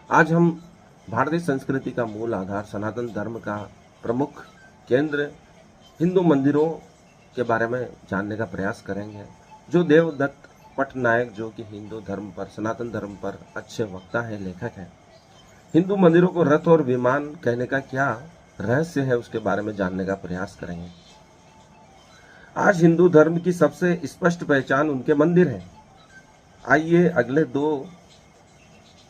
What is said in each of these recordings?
आज हम भारतीय संस्कृति का मूल आधार सनातन धर्म का प्रमुख केंद्र हिंदू मंदिरों के बारे में जानने का प्रयास करेंगे। जो देवदत्त पटनायक, जो कि हिंदू धर्म पर, सनातन धर्म पर अच्छे वक्ता है, लेखक है। हिंदू मंदिरों को रथ और विमान कहने का क्या रहस्य है, उसके बारे में जानने का प्रयास करेंगे। आज हिंदू धर्म की सबसे स्पष्ट पहचान उनके मंदिर है। आइए अगले दो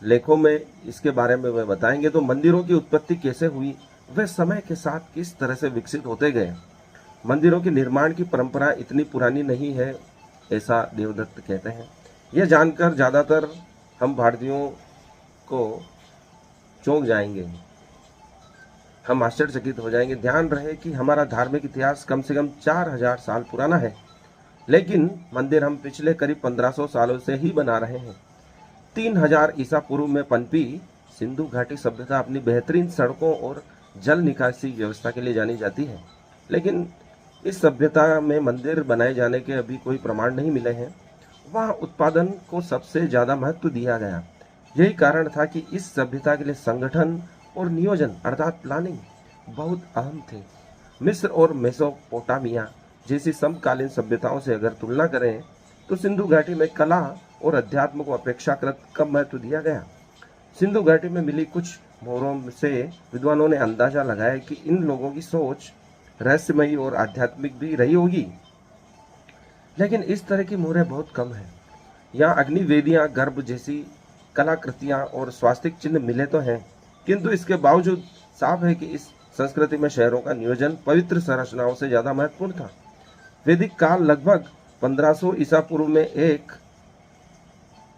लेखों में इसके बारे में वे बताएंगे। तो मंदिरों की उत्पत्ति कैसे हुई, वे समय के साथ किस तरह से विकसित होते गए। मंदिरों के निर्माण की परंपरा इतनी पुरानी नहीं है, ऐसा देवदत्त कहते हैं। यह जानकर ज़्यादातर हम भारतीयों को चौंक जाएंगे, हम आश्चर्यचकित हो जाएंगे। ध्यान रहे कि हमारा धार्मिक इतिहास कम से कम 4000 साल पुराना है, लेकिन मंदिर हम पिछले करीब 1500 सालों से ही बना रहे हैं। 3000 ईसा पूर्व में पनपी सिंधु घाटी सभ्यता अपनी बेहतरीन सड़कों और जल निकासी व्यवस्था के लिए जानी जाती है, लेकिन इस सभ्यता में मंदिर बनाए जाने के अभी कोई प्रमाण नहीं मिले हैं। वहाँ उत्पादन को सबसे ज्यादा महत्व दिया गया। यही कारण था कि इस सभ्यता के लिए संगठन और नियोजन अर्थात प्लानिंग बहुत अहम थे। मिस्र और मेसोपोटामिया जैसी समकालीन सभ्यताओं से अगर तुलना करें तो सिंधु घाटी में कला और अध्यात्म को अपेक्षाकृत कम महत्व दिया गया। सिंधु घाटी में मिली कुछ मोहरों से विद्वानों ने अंदाजा लगाया कि इन लोगों की सोच रहस्यमयी और आध्यात्मिक भी रही होगी, लेकिन इस तरह की मोहरें बहुत कम है। यहाँ अग्निवेदियां, गर्भ जैसी कलाकृतियां और स्वास्तिक चिन्ह मिले तो हैं, किंतु इसके बावजूद साफ है कि इस संस्कृति में शहरों का नियोजन पवित्र संरचनाओं से ज्यादा महत्वपूर्ण था। वैदिक काल लगभग 1500 ईसा पूर्व में एक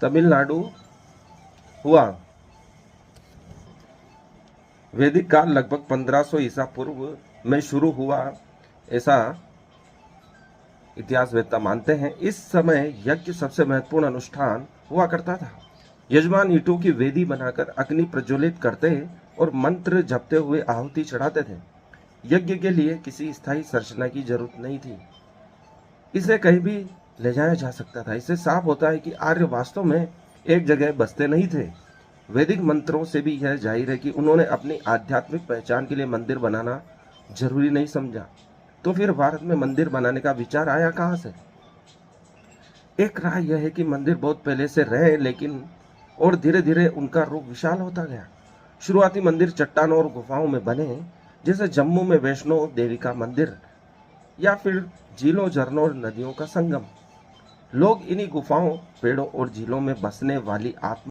तमिलनाडु हुआ। वैदिक काल लगभग 1500 ईसा पूर्व में शुरू हुआ, ऐसा इतिहासवेत्ता मानते हैं। इस समय यज्ञ सबसे महत्वपूर्ण अनुष्ठान हुआ करता था। यजमान ईंटों की वेदी बनाकर अग्नि प्रज्वलित करते और मंत्र जपते हुए आहुति चढ़ाते थे। यज्ञ के लिए किसी स्थायी संरचना की जरूरत नहीं थी, इसे कहीं भी ले जाया जा सकता था। इससे साफ होता है कि आर्य वास्तव में एक जगह बसते नहीं थे। वैदिक मंत्रों से भी यह जाहिर है कि उन्होंने अपनी आध्यात्मिक पहचान के लिए मंदिर बनाना जरूरी नहीं समझा। तो फिर भारत में मंदिर बनाने का विचार आया कहां से? एक राय यह है कि मंदिर बहुत पहले से रहे, लेकिन और धीरे धीरे उनका रूप विशाल होता गया। शुरुआती मंदिर चट्टानों और गुफाओं में बने, जैसे जम्मू में वैष्णो देवी का मंदिर, या फिर झीलों, झरनों और नदियों का संगम। लोग इन्हीं गुफाओं, पेड़ों और झीलों में बसने वाली आत्मा